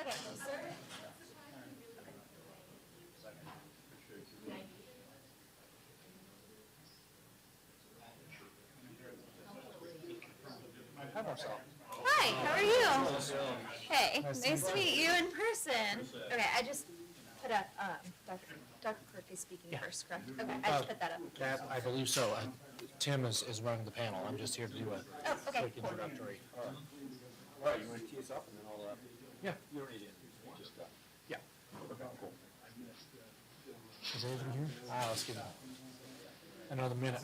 Okay, sir. Hi, Marcel. Hi, how are you? Hey, nice to meet you in person. Okay, I just put up, Dr. Clark is speaking first, correct? Okay, I just put that up. That, I believe so. Tim is running the panel. I'm just here to do a Oh, okay, quick cool. introductory. All right, you want to tee us up and then I'll, Yeah, you don't need it, just, yeah. okay, cool. Is everything here? Let's give it another minute.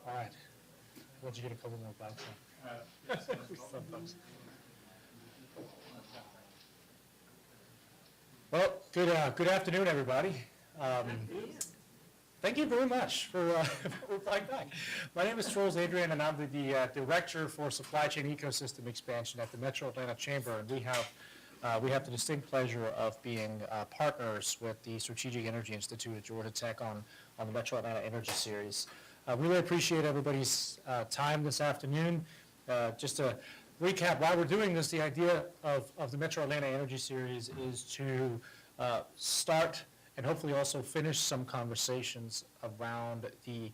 All right. Once you get a couple more bites in. Sometimes. Well, good afternoon, everybody. Thank you very much for replying back. My name is Charles Adrian, and I'm the Director for Supply Chain Ecosystem Expansion at the Metro Atlanta Chamber, and we have the distinct pleasure of being partners with the Strategic Energy Institute at Georgia Tech on the Metro Atlanta Energy Series. Really appreciate everybody's time this afternoon. Just to recap why we're doing this, the idea of the Metro Atlanta Energy Series is to start and hopefully also finish some conversations around the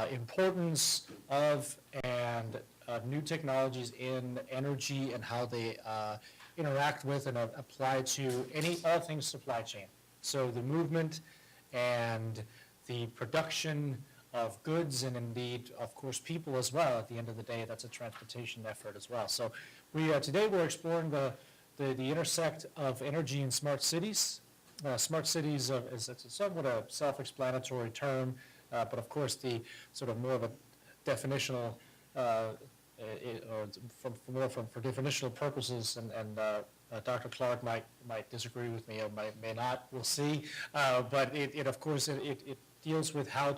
importance of and new technologies in energy and how they interact with and apply to all things supply chain. So the movement and the production of goods and indeed, of course, people as well. At the end of the day, that's a transportation effort as well. So today we're exploring the intersect of energy and smart cities. Smart cities is somewhat a self-explanatory term, but of course the sort of more of a definitional, or for definitional purposes, and Dr. Clark might disagree with me or may not. We'll see. But it of course it deals with how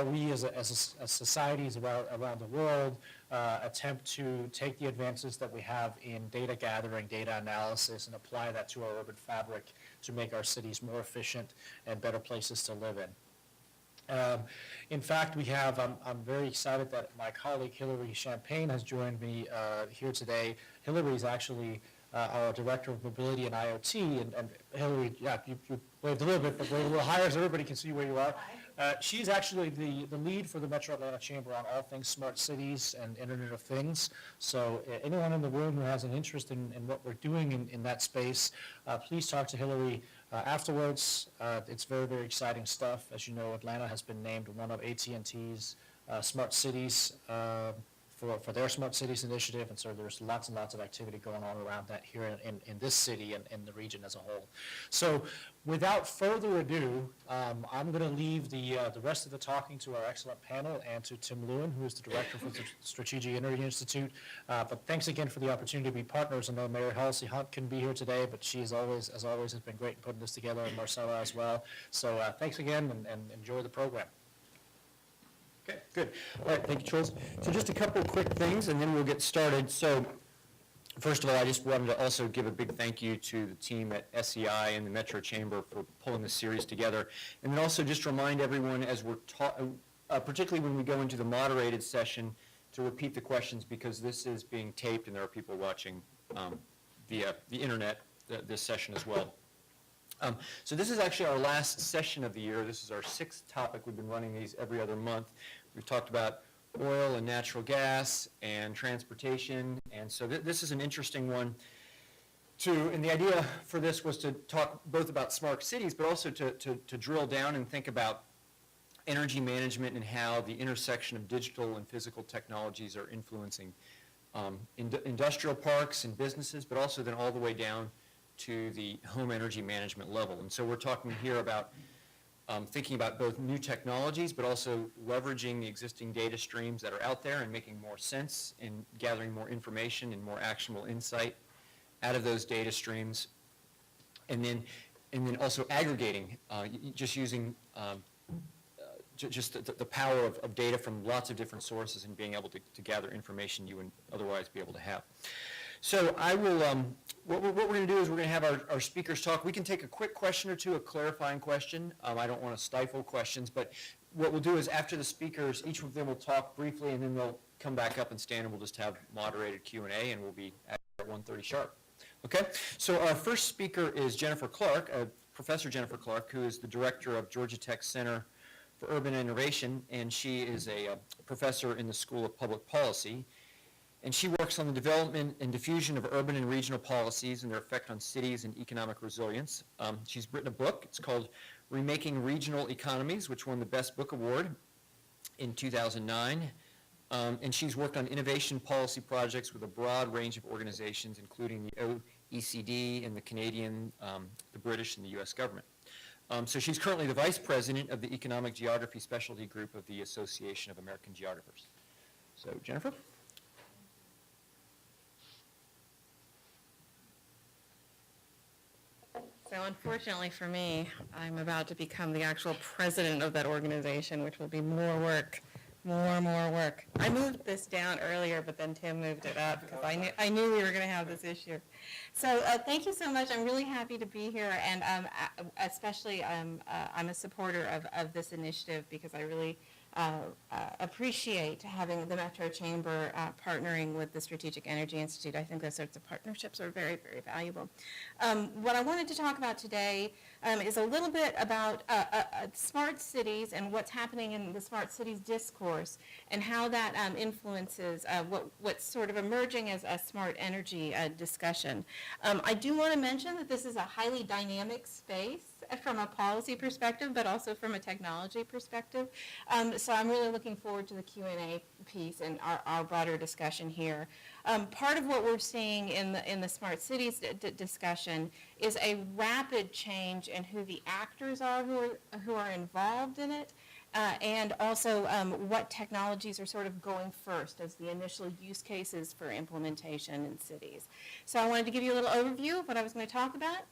we as societies around the world attempt to take the advances that we have in data gathering, data analysis, and apply that to our urban fabric to make our cities more efficient and better places to live in. In fact, I'm very excited that my colleague Hillary Champagne has joined me here today. Hillary is actually our Director of Mobility and IoT, and Hillary, yeah, you waved a little bit, but wave a little higher so everybody can see where you are. She's actually the lead for the Metro Atlanta Chamber on all things smart cities and Internet of Things. So anyone in the room who has an interest in what we're doing in that space, please talk to Hillary afterwards. It's very, very exciting stuff. As you know, Atlanta has been named one of AT&T's smart cities for their Smart Cities initiative, and so there's lots and lots of activity going on around that here in this city and in the region as a whole. So without further ado, I'm going to leave the rest of the talking to our excellent panel and to Tim Lewin, who is the Director for the Strategic Energy Institute. But thanks again for the opportunity to be partners. I know Mayor Halsey Hunt couldn't be here today, but she as always has been great in putting this together, and Marcella as well. So thanks again, and enjoy the program. Okay, good. All right, thank you, Charles. So just a couple of quick things, and then we'll get started. So first of all, I just wanted to also give a big thank you to the team at SEI and the Metro Chamber for pulling this series together. And then also just remind everyone as we're particularly when we go into the moderated session, to repeat the questions because this is being taped and there are people watching via the internet this session as well. So this is actually our last session of the year. This is our 6th topic. We've been running these every other month. We've talked about oil and natural gas and transportation, and so this is an interesting one too. And the idea for this was to talk both about smart cities, but also to drill down and think about energy management and how the intersection of digital and physical technologies are influencing industrial parks and businesses, but also then all the way down to the home energy management level. And so we're talking here about thinking about both new technologies, but also leveraging the existing data streams that are out there and making more sense and gathering more information and more actionable insight out of those data streams. And then and then also aggregating, just using just the power of data from lots of different sources and being able to gather information you wouldn't otherwise be able to have. So I will, what we're going to do is we're going to have our speakers talk. We can take a quick question or two, a clarifying question. I don't want to stifle questions, but what we'll do is after the speakers, each of them will talk briefly, and then they'll come back up and stand, and we'll just have moderated Q&A, and we'll be at 1:30 sharp. Okay? So our first speaker is Jennifer Clark, Professor Jennifer Clark, who is the director of Georgia Tech Center for Urban Innovation, and she is a professor in the School of Public Policy. And she works on the development and diffusion of urban and regional policies and their effect on cities and economic resilience. She's written a book. It's called Remaking Regional Economies, which won the Best Book Award in 2009. And she's worked on innovation policy projects with a broad range of organizations, including the OECD and the Canadian, the British, and the U.S. government. So she's currently the vice president of the Economic Geography Specialty Group of the Association of American Geographers. So, Jennifer? So unfortunately for me, I'm about to become the actual president of that organization, which will be more work, more work. I moved this down earlier, but then Tim moved it up because I knew we were going to have this issue. So thank you so much. I'm really happy to be here, and especially I'm a supporter of this initiative because I really appreciate having the Metro Chamber partnering with the Strategic Energy Institute. I think those sorts of partnerships are very, very valuable. What I wanted to talk about today is a little bit about smart cities and what's happening in the smart cities discourse and how that influences what's sort of emerging as a smart energy discussion. I do want to mention that this is a highly dynamic space from a policy perspective, but also from a technology perspective. So I'm really looking forward to the Q&A piece and our broader discussion here. Part of what we're seeing in the smart cities discussion is a rapid change in who the actors are who are involved in it, and also what technologies are sort of going first as the initial use cases for implementation in cities. So I wanted to give you a little overview of what I was going to talk about.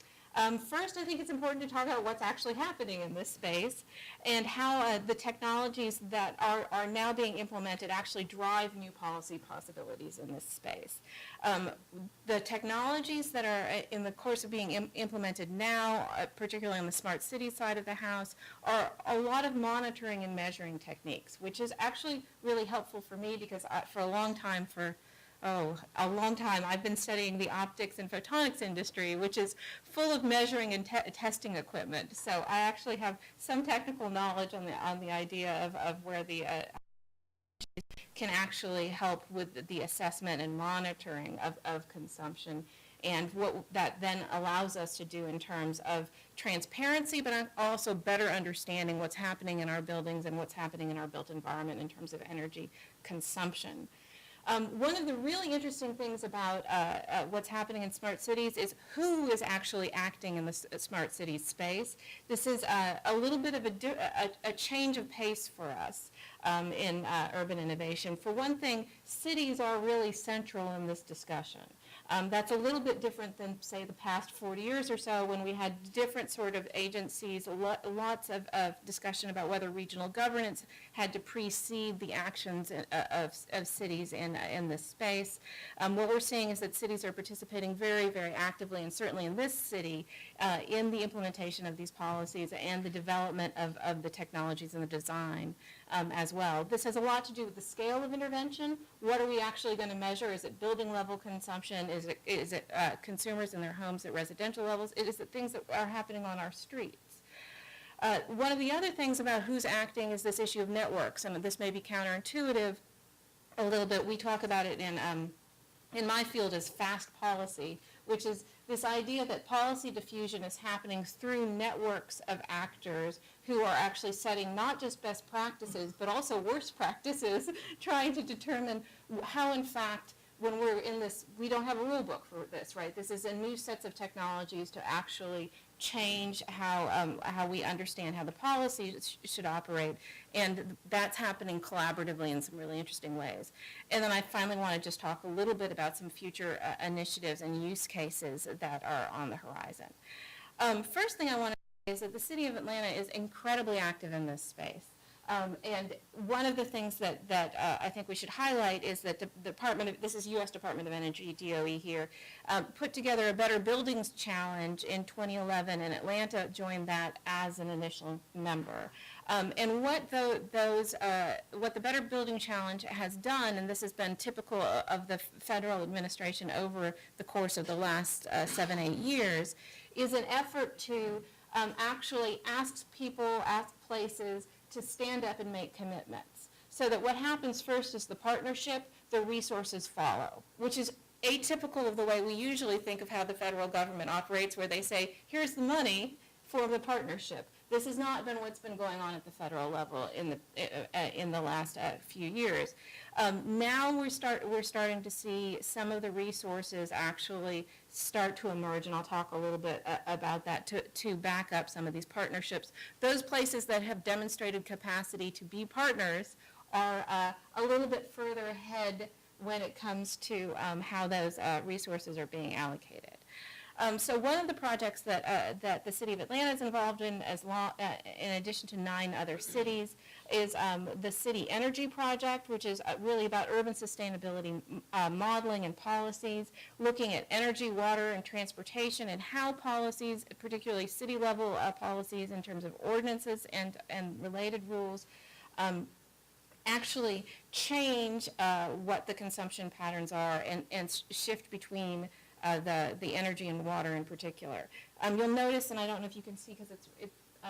First, I think it's important to talk about what's actually happening in this space and how the technologies that are now being implemented actually drive new policy possibilities in this space. The technologies that are in the course of being implemented now, particularly on the smart city side of the house, are a lot of monitoring and measuring techniques, which is actually really helpful for me because for a long time, I've been studying the optics and photonics industry, which is full of measuring and testing equipment. So I actually have some technical knowledge on the idea of where the can actually help with the assessment and monitoring of consumption and what that then allows us to do in terms of transparency, but also better understanding what's happening in our buildings and what's happening in our built environment in terms of energy consumption. One of the really interesting things about what's happening in smart cities is who is actually acting in the smart cities space. This is a little bit of a change of pace for us in urban innovation. For one thing, cities are really central in this discussion. That's a little bit different than, say, the past 40 years or so when we had different sort of agencies, lots of discussion about whether regional governance had to precede the actions of cities in this space. What we're seeing is that cities are participating very, very actively, and certainly in this city, in the implementation of these policies and the development of the technologies and the design as well. This has a lot to do with the scale of intervention. What are we actually going to measure? Is it building level consumption? Is it consumers in their homes at residential levels? Is it things that are happening on our streets? One of the other things about who's acting is this issue of networks, and this may be counterintuitive a little bit. We talk about it in my field as fast policy, which is this idea that policy diffusion is happening through networks of actors who are actually setting not just best practices, but also worst practices, trying to determine how, in fact, when we're in this, we don't have a rule book for this, right? This is a new sets of technologies to actually change how we understand how the policy should operate, and that's happening collaboratively in some really interesting ways. And then I finally want to just talk a little bit about some future initiatives and use cases that are on the horizon. First thing I want to say is that the City of Atlanta is incredibly active in this space. And one of the things that I think we should highlight is that the this is U.S. Department of Energy, DOE here, put together a Better Buildings Challenge in 2011, and Atlanta joined that as an initial member. And what what the Better Building Challenge has done, and this has been typical of the federal administration over the course of the last 7-8 years, is an effort to actually ask people, ask places to stand up and make commitments. So that what happens first is the partnership, the resources follow, which is atypical of the way we usually think of how the federal government operates, where they say, here's the money for the partnership. This has not been what's been going on at the federal level in the last few years. Now we're starting to see some of the resources actually start to emerge, and I'll talk a little bit about that to back up some of these partnerships. Those places that have demonstrated capacity to be partners are a little bit further ahead when it comes to how those resources are being allocated. So one of the projects that the City of Atlanta is involved in, in addition to 9 other cities, is the City Energy Project, which is really about urban sustainability modeling and policies, looking at energy, water, and transportation, and how policies, particularly city-level policies in terms of ordinances and related rules, actually change what the consumption patterns are and shift between the energy and water in particular. You'll notice, and I don't know if you can see because it's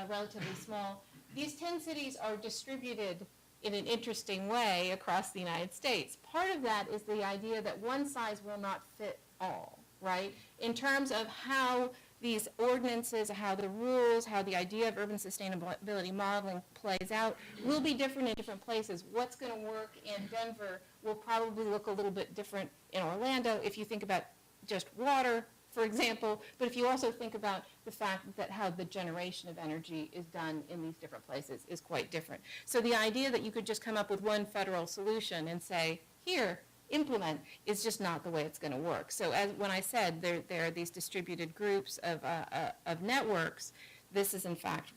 relatively small, these 10 cities are distributed in an interesting way across the United States. Part of that is the idea that one size will not fit all, right? In terms of how these ordinances, how the rules, how the idea of urban sustainability modeling plays out will be different in different places. What's going to work in Denver will probably look a little bit different in Orlando if you think about just water, for example, but if you also think about the fact that how the generation of energy is done in these different places is quite different. So the idea that you could just come up with one federal solution and say, here, implement, is just not the way it's going to work. So when I said there are these distributed groups of networks, this is in fact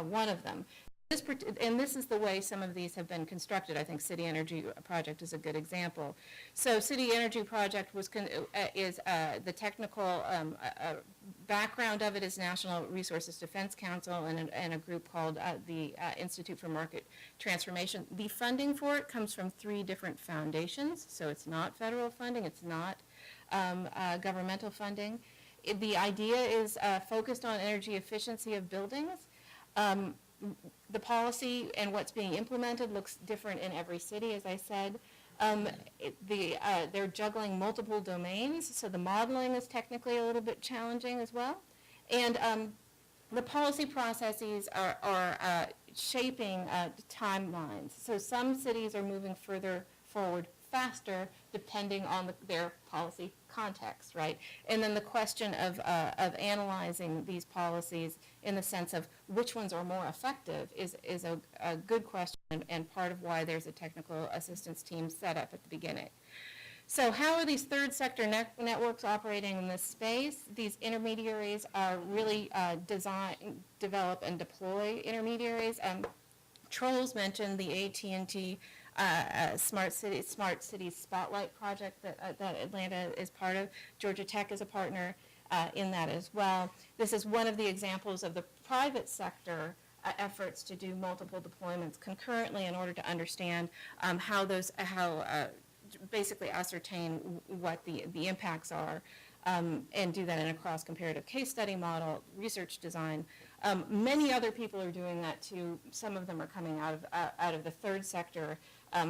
one of them. This is the way some of these have been constructed. I think City Energy Project is a good example. So City Energy Project is the technical background of it is National Resources Defense Council and a group called the Institute for Market Transformation. The funding for it comes from 3 different foundations, so it's not federal funding, it's not governmental funding. The idea is focused on energy efficiency of buildings. The policy and what's being implemented looks different in every city, as I said. They're juggling multiple domains, so the modeling is technically a little bit challenging as well. And the policy processes are shaping timelines. So some cities are moving further forward faster depending on their policy context, right? And then the question of analyzing these policies in the sense of which ones are more effective is a good question and part of why there's a technical assistance team set up at the beginning. So how are these third sector networks operating in this space? These intermediaries are really design, develop, and deploy intermediaries. Trolls mentioned the AT&T Smart Cities Spotlight project that Atlanta is part of. Georgia Tech is a partner in that as well. This is one of the examples of the private sector efforts to do multiple deployments concurrently in order to understand how basically ascertain what the impacts are and do that in a cross-comparative case study model, research design. Many other people are doing that too. Some of them are coming out of the third sector.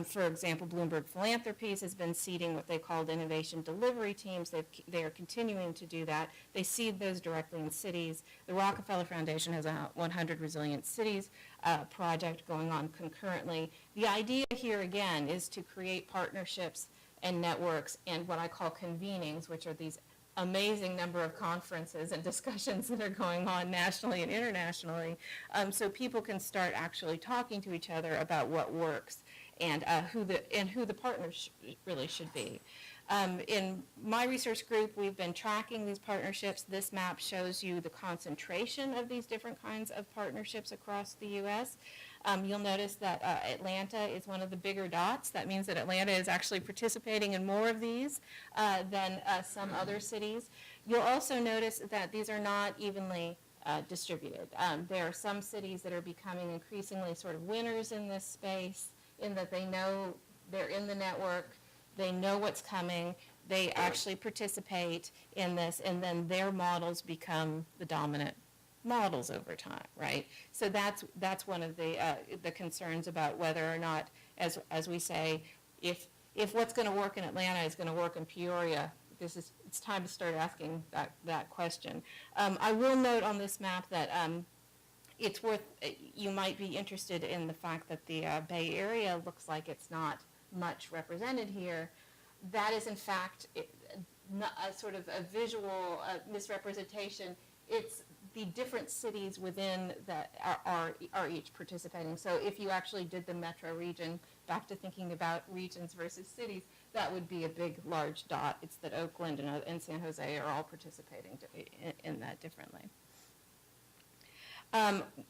For example, Bloomberg Philanthropies has been seeding what they called innovation delivery teams. They are continuing to do that. They seed those directly in cities. The Rockefeller Foundation has a 100 Resilient Cities project going on concurrently. The idea here, again, is to create partnerships and networks and what I call convenings, which are these amazing number of conferences and discussions that are going on nationally and internationally, so people can start actually talking to each other about what works and who the partners really should be. In my research group, we've been tracking these partnerships. This map shows you the concentration of these different kinds of partnerships across the U.S. You'll notice that Atlanta is one of the bigger dots. That means that Atlanta is actually participating in more of these than some other cities. You'll also notice that these are not evenly distributed. There are some cities that are becoming increasingly sort of winners in this space, in that they know they're in the network, they know what's coming, they actually participate in this, and then their models become the dominant models over time, right? So that's one of the concerns about whether or not, as we say, if what's going to work in Atlanta is going to work in Peoria, it's time to start asking that question. I will note on this map that it's worth, you might be interested in the fact that the Bay Area looks like it's not much represented here. That is in fact not a sort of a visual misrepresentation. It's the different cities within that are each participating. So if you actually did the metro region, back to thinking about regions versus cities, that would be a big, large dot. It's that Oakland and San Jose are all participating in that differently.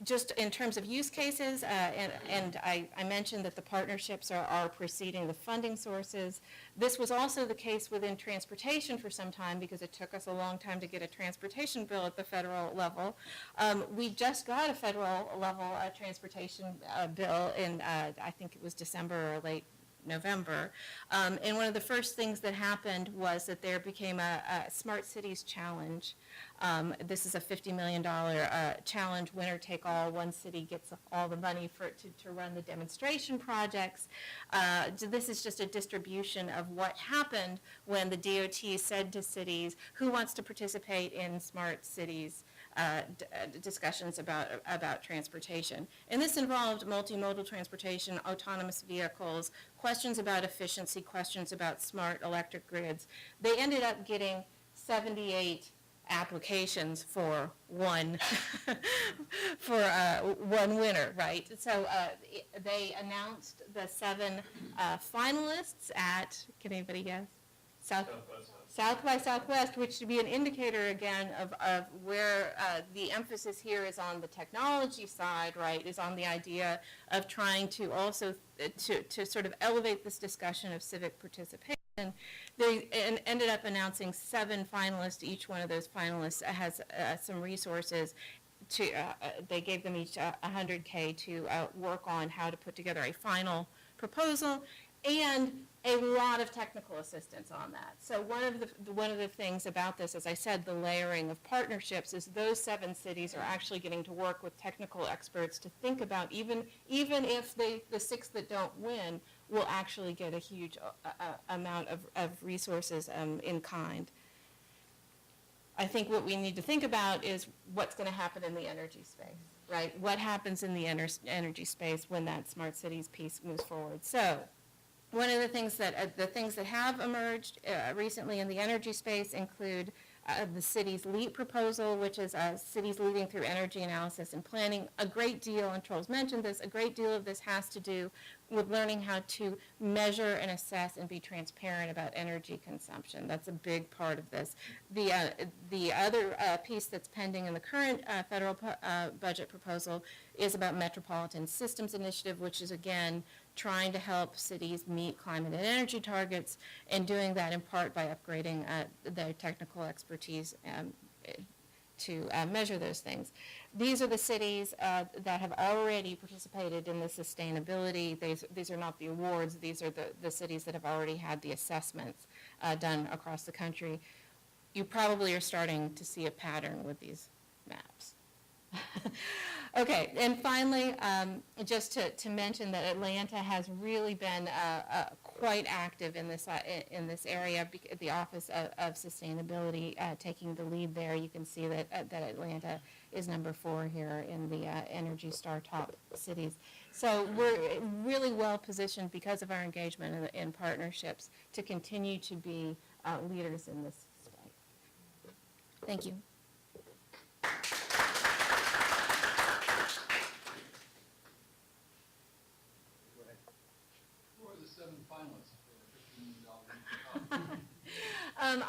Just in terms of use cases, and I mentioned that the partnerships are preceding the funding sources. This was also the case within transportation for some time because it took us a long time to get a transportation bill at the federal level. We just got a federal level transportation bill in, I think it was December or late November. And one of the first things that happened was that there became a Smart Cities Challenge. This is a $50 million challenge, winner take all. One city gets all the money to run the demonstration projects. This is just a distribution of what happened when the DOT said to cities, who wants to participate in Smart Cities discussions about transportation. And this involved multimodal transportation, autonomous vehicles, questions about efficiency, questions about smart electric grids. They ended up getting 78 applications for one one winner, right? So they announced the 7 finalists at, can anybody guess? South by Southwest, which should be an indicator again of where the emphasis here is on the technology side, right, is on the idea of trying to also to sort of elevate this discussion of civic participation. They ended up announcing 7 finalists. Each one of those finalists has some resources. They gave them each $100K to work on how to put together a final proposal, and a lot of technical assistance on that. So one of the things about this, as I said, the layering of partnerships, is those 7 cities are actually getting to work with technical experts to think about, even if the 6 that don't win will actually get a huge amount of resources in kind. I think what we need to think about is what's going to happen in the energy space, right? What happens in the energy space when that smart cities piece moves forward? So one of the things that have emerged recently in the energy space include the city's LEAP proposal, which is cities leading through energy analysis and planning. A great deal, and Charles mentioned this, a great deal of this has to do with learning how to measure and assess and be transparent about energy consumption. That's a big part of this. The other piece that's pending in the current federal budget proposal is about Metropolitan Systems Initiative, which is, again, trying to help cities meet climate and energy targets, and doing that in part by upgrading their technical expertise to measure those things. These are the cities that have already participated in the sustainability. These are not the awards. These are the cities that have already had the assessments done across the country. You probably are starting to see a pattern with these maps. Okay, and finally, just to mention that Atlanta has really been quite active in this area. The Office of Sustainability taking the lead there. You can see that Atlanta is number 4 here in the Energy Star top cities. So we're really well positioned because of our engagement in partnerships to continue to be leaders in this space. Thank you. Who are the 7 finalists for $15 million?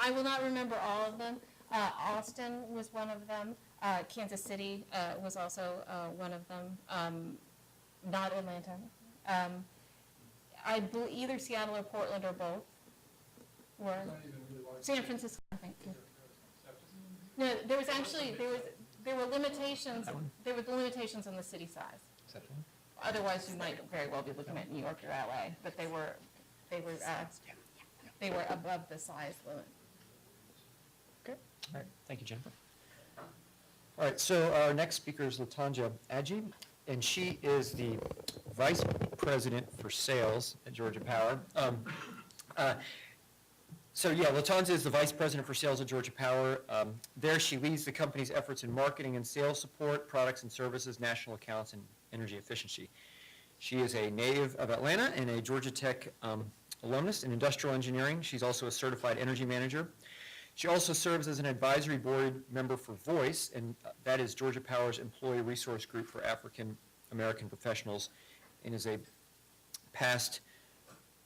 I will not remember all of them. Austin was one of them. Kansas City was also one of them. Not Atlanta. I believe either Seattle or Portland or both were. San Francisco, I think. No, there was actually, there were limitations, there were limitations on the city size. Otherwise, you might very well be looking at New York or LA, but they were above the size limit. Okay, all right, thank you, Jennifer. All right, so our next speaker is Latanja Adji, and she is the Vice President for Sales at Georgia Power. So yeah, Latanja is the Vice President for Sales at Georgia Power. There she leads the company's efforts in marketing and sales support, products and services, national accounts, and energy efficiency. She is a native of Atlanta and a Georgia Tech alumnus in industrial engineering. She's also a certified energy manager. She also serves as an advisory board member for VOICE, and that is Georgia Power's employee resource group for African American professionals, and is a past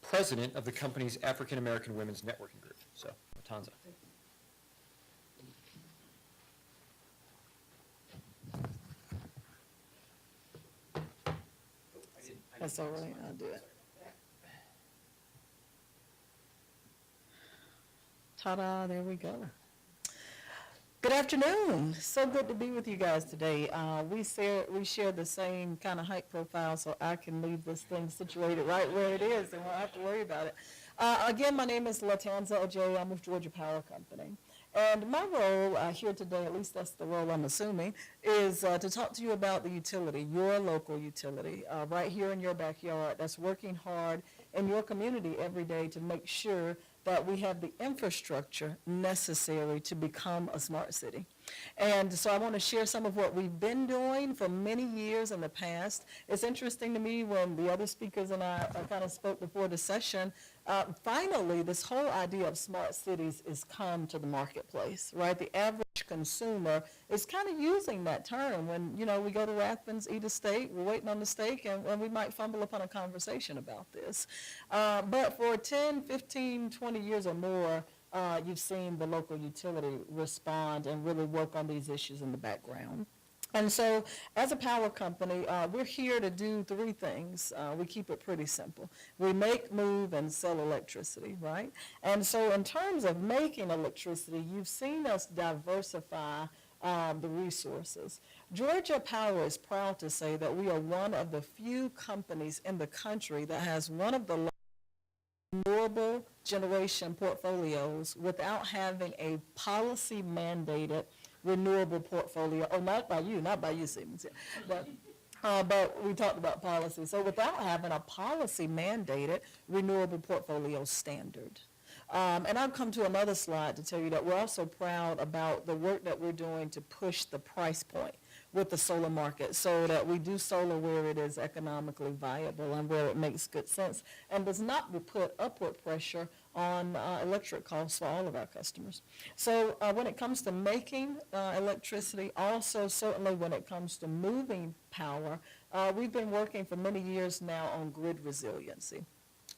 president of the company's African American Women's Networking Group. So, Latanja. That's all right, I'll do it. Ta-da, there we go. Good afternoon. So good to be with you guys today. We share the same kind of height profile, so I can leave this thing situated right where it is and won't have to worry about it. Again, my name is Latanja Adji. I'm with Georgia Power Company. And my role here today, at least that's the role I'm assuming, is to talk to you about the utility, your local utility, right here in your backyard, that's working hard in your community every day to make sure that we have the infrastructure necessary to become a smart city. And so I want to share some of what we've been doing for many years in the past. It's interesting to me when the other speakers and I kind of spoke before the session, finally this whole idea of smart cities is come to the marketplace, right? The average consumer is kind of using that term when, you know, we go to Rathbun's, eat a steak, we're waiting on the steak, and we might fumble upon a conversation about this. But for 10, 15, 20 years or more, you've seen the local utility respond and really work on these issues in the background. And so as a power company, we're here to do three things. We keep it pretty simple. We make, move, and sell electricity, right? And so in terms of making electricity, you've seen us diversify the resources. Georgia Power is proud to say that we are one of the few companies in the country that has one of the renewable generation portfolios without having a policy mandated renewable portfolio, or not by you, Siemens, but we talked about policy. So without having a policy mandated renewable portfolio standard. And I'll come to another slide to tell you that we're also proud about the work that we're doing to push the price point with the solar market so that we do solar where it is economically viable and where it makes good sense and does not put upward pressure on electric costs for all of our customers. So when it comes to making electricity, also certainly when it comes to moving power, we've been working for many years now on grid resiliency.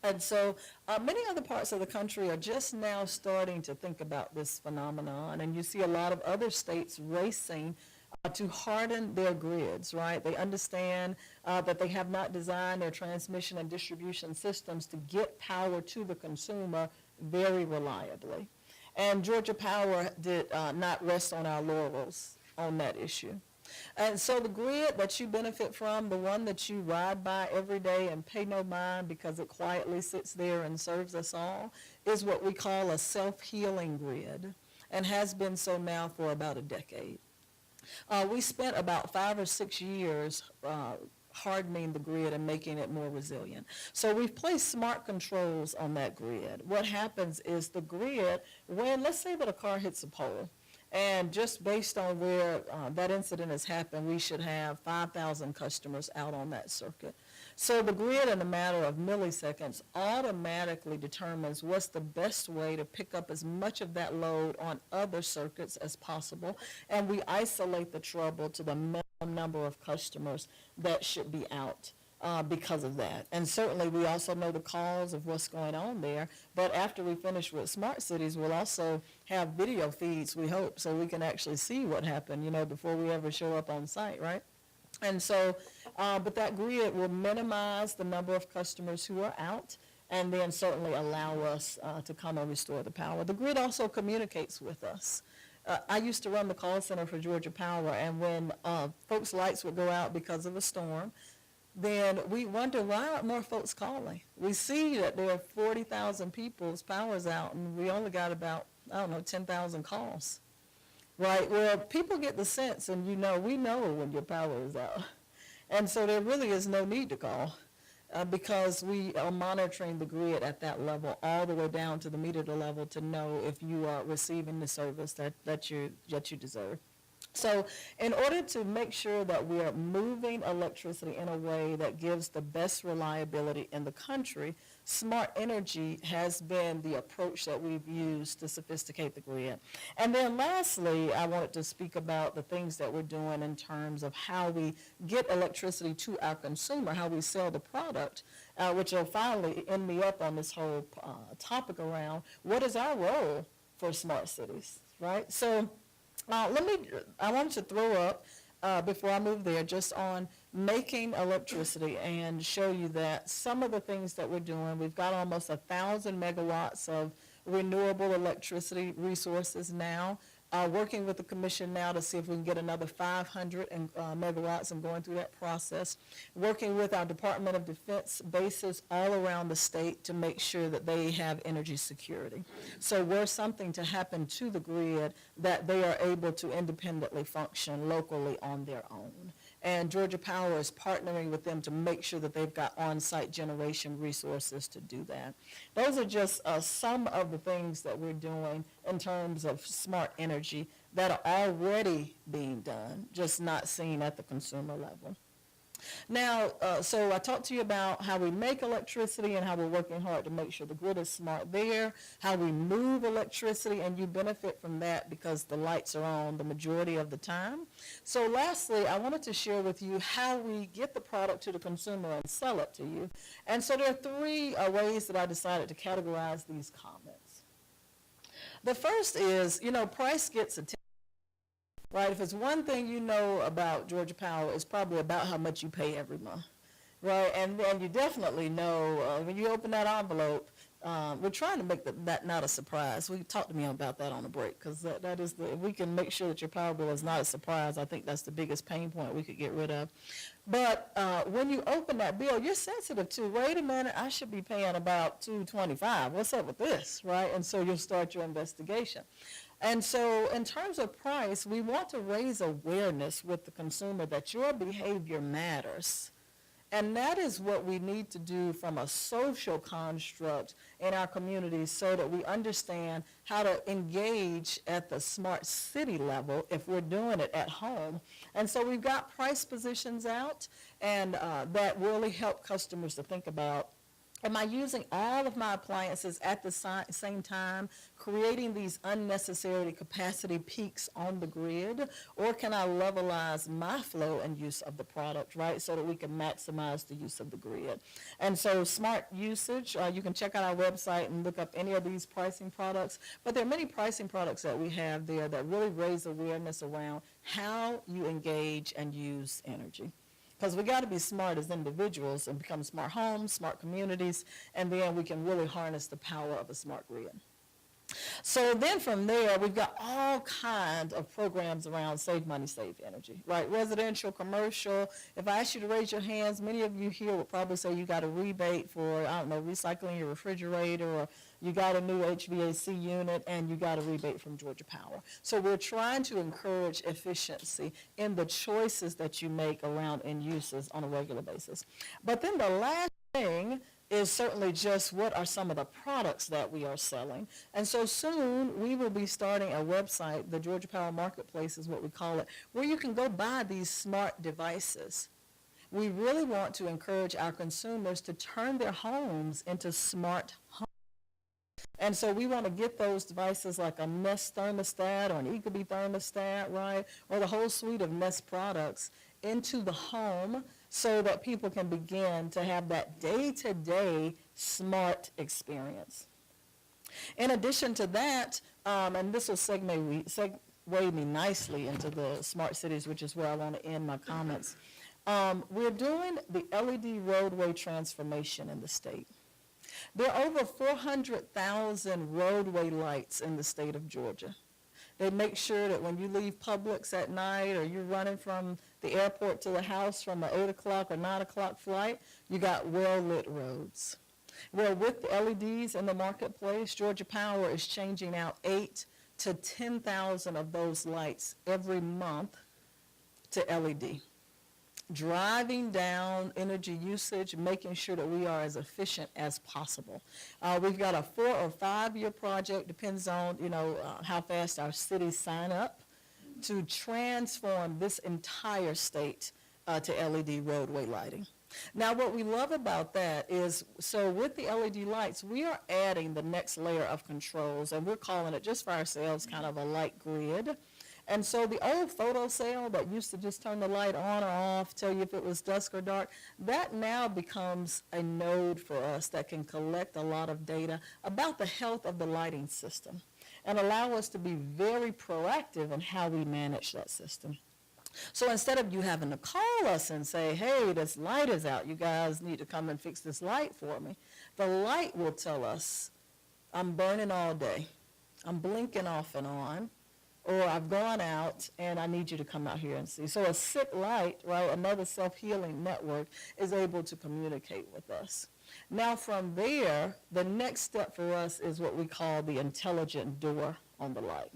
And so many other parts of the country are just now starting to think about this phenomenon, and you see a lot of other states racing to harden their grids, right? They understand that they have not designed their transmission and distribution systems to get power to the consumer very reliably. And Georgia Power did not rest on our laurels on that issue. And so the grid that you benefit from, the one that you ride by every day and pay no mind because it quietly sits there and serves us all, is what we call a self-healing grid, and has been so now for about a decade. We spent about 5 or 6 years hardening the grid and making it more resilient. So we've placed smart controls on that grid. What happens is the grid, when, let's say that a car hits a pole, and just based on where that incident has happened, we should have 5,000 customers out on that circuit. So the grid, in a matter of milliseconds, automatically determines what's the best way to pick up as much of that load on other circuits as possible, and we isolate the trouble to the minimum number of customers that should be out because of that. And certainly, we also know the cause of what's going on there. But after we finish with smart cities, we'll also have video feeds, we hope, so we can actually see what happened, before we ever show up on site, right? And so, but that grid will minimize the number of customers who are out, and then certainly allow us to come and restore the power. The grid also communicates with us. I used to run the call center for Georgia Power, and when folks' lights would go out because of a storm, then we wonder, why aren't more folks calling? We see that there are 40,000 people's power's out, and we only got about, 10,000 calls, right? Well, people get the sense, and we know when your power is out. And so there really is no need to call because we are monitoring the grid at that level all the way down to the meter level to know if you are receiving the service that you deserve. So in order to make sure that we are moving electricity in a way that gives the best reliability in the country, smart energy has been the approach that we've used to sophisticate the grid. And then lastly, I wanted to speak about the things that we're doing in terms of how we get electricity to our consumer, how we sell the product, which will finally end me up on this whole topic around what is our role for smart cities, right? So I wanted to throw up, before I move there, just on making electricity and show you that some of the things that we're doing, we've got almost 1,000 megawatts of renewable electricity resources now, working with the commission now to see if we can get another 500 megawatts and going through that process, working with our Department of Defense bases all around the state to make sure that they have energy security. So were something to happen to the grid, that they are able to independently function locally on their own. And Georgia Power is partnering with them to make sure that they've got on-site generation resources to do that. Those are just some of the things that we're doing in terms of smart energy that are already being done, just not seen at the consumer level. Now, so I talked to you about how we make electricity and how we're working hard to make sure the grid is smart there, how we move electricity, and you benefit from that because the lights are on the majority of the time. So lastly, I wanted to share with you how we get the product to the consumer and sell it to you. And so there are three ways that I decided to categorize these comments. The first is, price gets attention. Right, if it's one thing you know about Georgia Power, it's probably about how much you pay every month, right? And you definitely know when you open that envelope, we're trying to make that not a surprise. Talk to me about that on the break, because that is if we can make sure that your power bill is not a surprise, I think that's the biggest pain point we could get rid of. But when you open that bill, you're sensitive to, wait a minute, I should be paying about $225. What's up with this, right? And so you'll start your investigation. And so in terms of price, we want to raise awareness with the consumer that your behavior matters. And that is what we need to do from a social construct in our communities so that we understand how to engage at the smart city level if we're doing it at home. And so we've got price positions out, and that really help customers to think about, am I using all of my appliances at the same time, creating these unnecessary capacity peaks on the grid, or can I levelize my flow and use of the product, right, so that we can maximize the use of the grid? And so smart usage, you can check out our website and look up any of these pricing products, but there are many pricing products that we have there that really raise awareness around how you engage and use energy. Because we got to be smart as individuals and become smart homes, smart communities, and then we can really harness the power of a smart grid. So then from there, we've got all kinds of programs around save money, save energy, right? Residential, commercial. If I ask you to raise your hands, many of you here would probably say you got a rebate for, recycling your refrigerator, or you got a new HVAC unit, and you got a rebate from Georgia Power. So we're trying to encourage efficiency in the choices that you make around end uses on a regular basis. But then the last thing is certainly just what are some of the products that we are selling. And so soon we will be starting a website, the Georgia Power Marketplace is what we call it, where you can go buy these smart devices. We really want to encourage our consumers to turn their homes into smart homes. And so we want to get those devices like a Nest thermostat or an Ecobee thermostat, right, or the whole suite of Nest products into the home so that people can begin to have that day-to-day smart experience. In addition to that, and this will segue me nicely into the smart cities, which is where I want to end my comments. We're doing the LED roadway transformation in the state. There are over 400,000 roadway lights in the state of Georgia. They make sure that when you leave Publix at night or you're running from the airport to the house from an 8 o'clock or 9 o'clock flight, you got well-lit roads. Well, with the LEDs in the marketplace, Georgia Power is changing out 8 to 10,000 of those lights every month to LED. Driving down energy usage, making sure that we are as efficient as possible. We've got a 4 or 5 year project, depends on how fast our cities sign up, to transform this entire state to LED roadway lighting. Now, what we love about that is, so with the LED lights, we are adding the next layer of controls, and we're calling it, just for ourselves, kind of a light grid. And so the old photo cell that used to just turn the light on or off, tell you if it was dusk or dark, that now becomes a node for us that can collect a lot of data about the health of the lighting system and allow us to be very proactive in how we manage that system. So instead of you having to call us and say, hey, this light is out, you guys need to come and fix this light for me, the light will tell us, I'm burning all day, I'm blinking off and on, or I've gone out and I need you to come out here and see. So a sick light, right, another self-healing network, is able to communicate with us. Now from there, the next step for us is what we call the intelligent door on the light.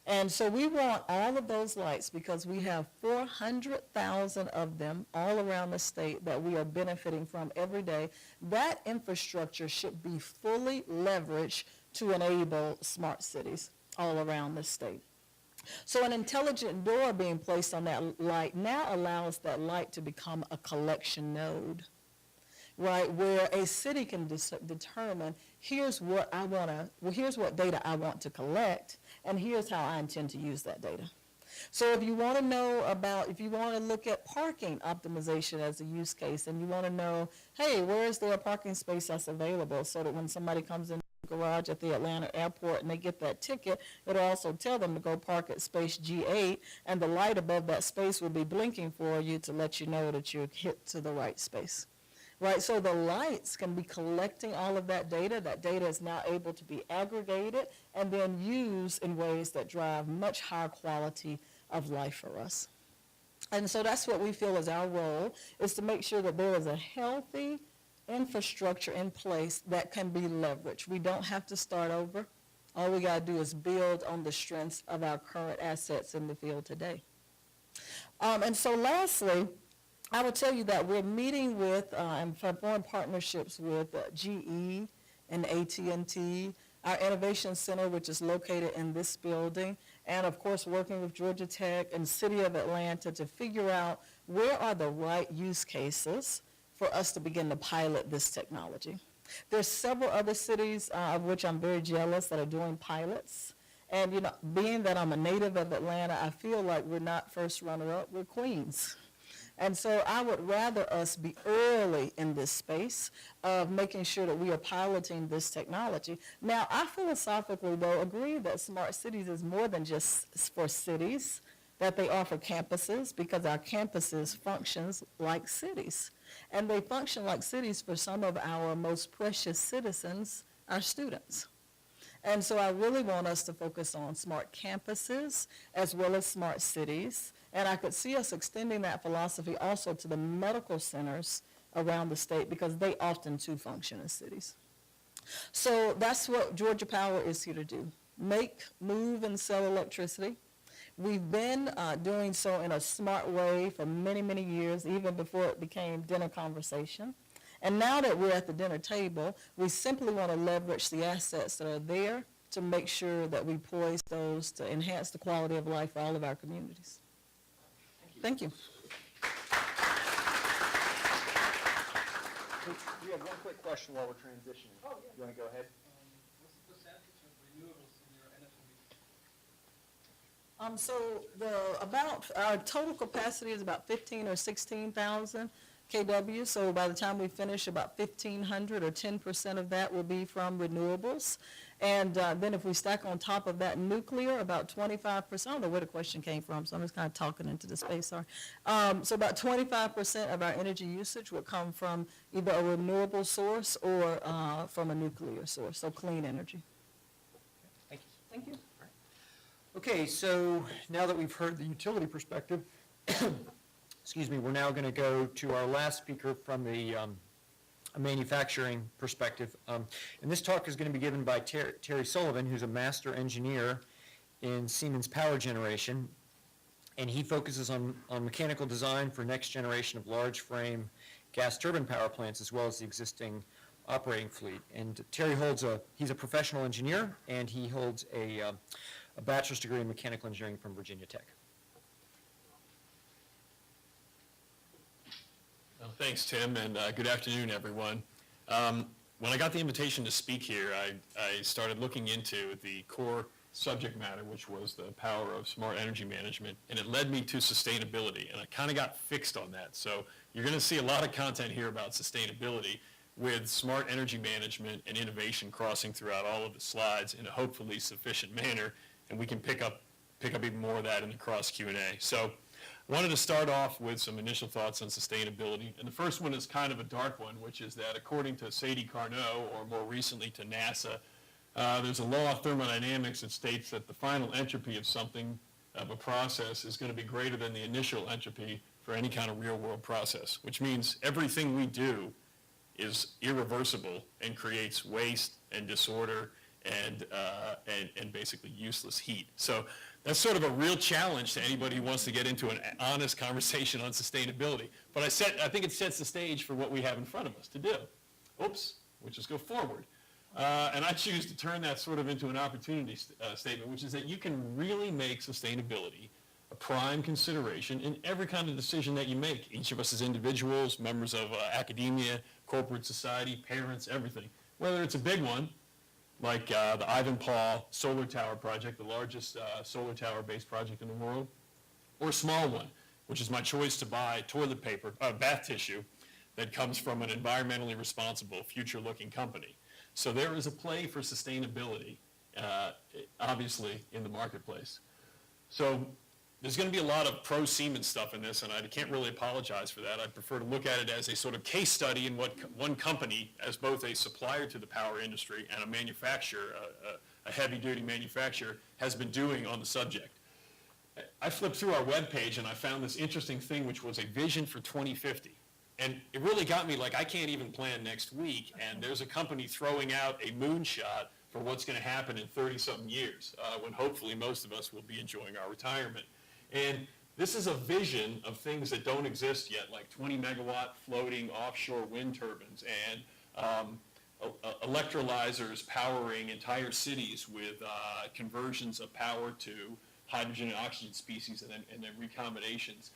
And so we want all of those lights, because we have 400,000 of them all around the state that we are benefiting from every day. That infrastructure should be fully leveraged to enable smart cities all around the state. So an intelligent door being placed on that light now allows that light to become a collection node, right, where a city can determine, here's what data I want to collect, and here's how I intend to use that data. So if you want to know about, if you want to look at parking optimization as a use case, and you want to know, hey, where is there a parking space that's available, so that when somebody comes in the garage at the Atlanta airport and they get that ticket, it'll also tell them to go park at space G8, and the light above that space will be blinking for you to let you know that you're hit to the right space. Right, so the lights can be collecting all of that data. That data is now able to be aggregated and then used in ways that drive much higher quality of life for us. And so that's what we feel is our role, is to make sure that there is a healthy infrastructure in place that can be leveraged. We don't have to start over. All we got to do is build on the strengths of our current assets in the field today. And so lastly, I will tell you that we're meeting with and forming partnerships with GE and AT&T, our Innovation Center, which is located in this building, and of course working with Georgia Tech and City of Atlanta to figure out where are the right use cases for us to begin to pilot this technology. There's several other cities of which I'm very jealous that are doing pilots. And being that I'm a native of Atlanta, I feel like we're not first runner-up, we're queens. And so I would rather us be early in this space of making sure that we are piloting this technology. Now, I philosophically, though, agree that smart cities is more than just for cities, that they are for campuses, because our campuses functions like cities. And they function like cities for some of our most precious citizens, our students. And so I really want us to focus on smart campuses as well as smart cities. And I could see us extending that philosophy also to the medical centers around the state, because they often too function as cities. So that's what Georgia Power is here to do: make, move, and sell electricity. We've been doing so in a smart way for many, many years, even before it became dinner conversation. And now that we're at the dinner table, we simply want to leverage the assets that are there to make sure that we poise those to enhance the quality of life for all of our communities. Thank you. We have one quick question while we're transitioning. Oh, yeah. You want to go ahead? What's the percentage of renewables in your energy So our total capacity is about 15 or 16,000 kW. So by the time we finish, about 1,500 or 10% of that will be from renewables. And then if we stack on top of that nuclear, about 25%, I don't know where the question came from, so I'm just kind of talking into the space, sorry. So about 25% of our energy usage will come from either a renewable source or from a nuclear source, so clean energy. Thank you. Thank you. Okay, so now that we've heard the utility perspective, excuse me, we're now going to go to our last speaker from the a manufacturing perspective. And this talk is going to be given by Terry Sullivan, who's a master engineer in Siemens power generation. And he focuses on mechanical design for next generation of large frame gas turbine power plants, as well as the existing operating fleet. And Terry he's a professional engineer, and he holds a bachelor's degree in mechanical engineering from Virginia Tech. Well, thanks, Tim, and good afternoon, everyone. When I got the invitation to speak here, I started looking into the core subject matter, which was the power of smart energy management, and it led me to sustainability, and I kind of got fixed on that. So you're going to see a lot of content here about sustainability with smart energy management and innovation crossing throughout all of the slides in a hopefully sufficient manner, and we can pick up even more of that in the cross Q&A. So I wanted to start off with some initial thoughts on sustainability, and the first one is kind of a dark one, which is that according to Sadie Carnot, or more recently to NASA, there's a law of thermodynamics that states that the final entropy of something, of a process, is going to be greater than the initial entropy for any kind of real-world process, which means everything we do is irreversible and creates waste and disorder and basically useless heat. So that's sort of a real challenge to anybody who wants to get into an honest conversation on sustainability. But I think it sets the stage for what we have in front of us to do. Oops, we'll just go forward. And I choose to turn that sort of into an opportunity statement, which is that you can really make sustainability a prime consideration in every kind of decision that you make. Each of us as individuals, members of academia, corporate society, parents, everything. Whether it's a big one, like the Ivanpah solar tower project, the largest solar tower-based project in the world, or a small one, which is my choice to buy toilet paper, bath tissue, that comes from an environmentally responsible, future-looking company. So there is a play for sustainability, obviously, in the marketplace. So there's going to be a lot of pro-Siemens stuff in this, and I can't really apologize for that. I prefer to look at it as a sort of case study in what one company, as both a supplier to the power industry and a manufacturer, a heavy-duty manufacturer, has been doing on the subject. I flipped through our webpage, and I found this interesting thing, which was a vision for 2050. And it really got me like, I can't even plan next week, and there's a company throwing out a moonshot for what's going to happen in 30-something years, when hopefully most of us will be enjoying our retirement. And this is a vision of things that don't exist yet, like 20-megawatt floating offshore wind turbines and electrolyzers powering entire cities with conversions of power to hydrogen and oxygen species and then recombinations.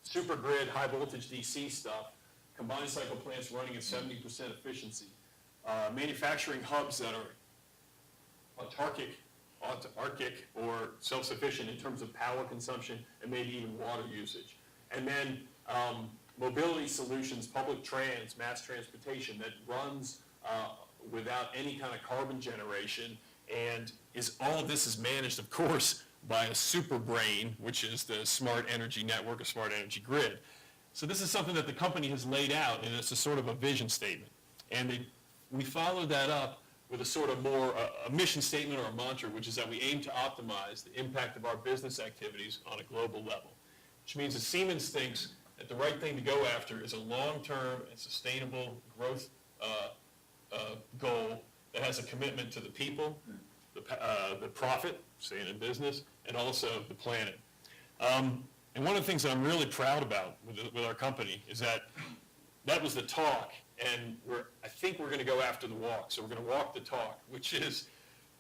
Supergrid, high voltage DC stuff, combined cycle plants running at 70% efficiency, manufacturing hubs that are autarkic or self-sufficient in terms of power consumption and maybe even water usage. And then mobility solutions, public mass transportation that runs without any kind of carbon generation, and all of this is managed, of course, by a super brain, which is the smart energy network, a smart energy grid. So this is something that the company has laid out, and it's a sort of a vision statement. And we followed that up with a sort of more a mission statement or a mantra, which is that we aim to optimize the impact of our business activities on a global level, which means that Siemens thinks that the right thing to go after is a long-term and sustainable growth goal that has a commitment to the people, the profit, staying in business, and also the planet. And one of the things that I'm really proud about with our company is that was the talk, and I think we're going to go after the walk. So we're going to walk the talk, which is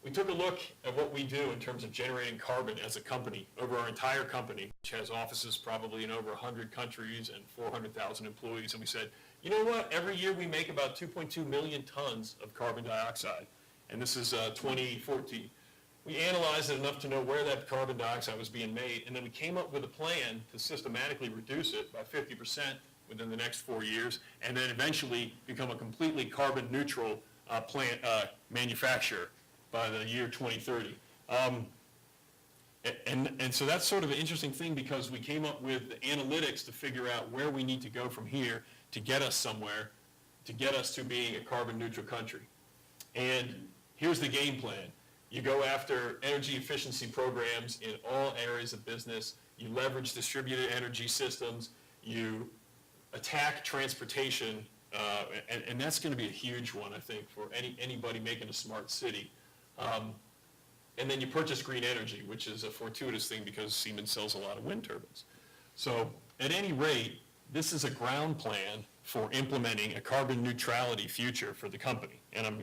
we took a look at what we do in terms of generating carbon as a company over our entire company, which has offices probably in over 100 countries and 400,000 employees. And we said, you know what? Every year we make about 2.2 million tons of carbon dioxide. And this is 2014. We analyzed it enough to know where that carbon dioxide was being made, and then we came up with a plan to systematically reduce it by 50% within the next 4 years, and then eventually become a completely carbon neutral plant manufacturer by the year 2030. And so that's sort of an interesting thing, because we came up with the analytics to figure out where we need to go from here to get us somewhere, to get us to being a carbon neutral country. And here's the game plan. You go after energy efficiency programs in all areas of business. You leverage distributed energy systems. You attack transportation, and that's going to be a huge one, I think, for anybody making a smart city. And then you purchase green energy, which is a fortuitous thing because Siemens sells a lot of wind turbines. So at any rate, this is a ground plan for implementing a carbon neutrality future for the company. And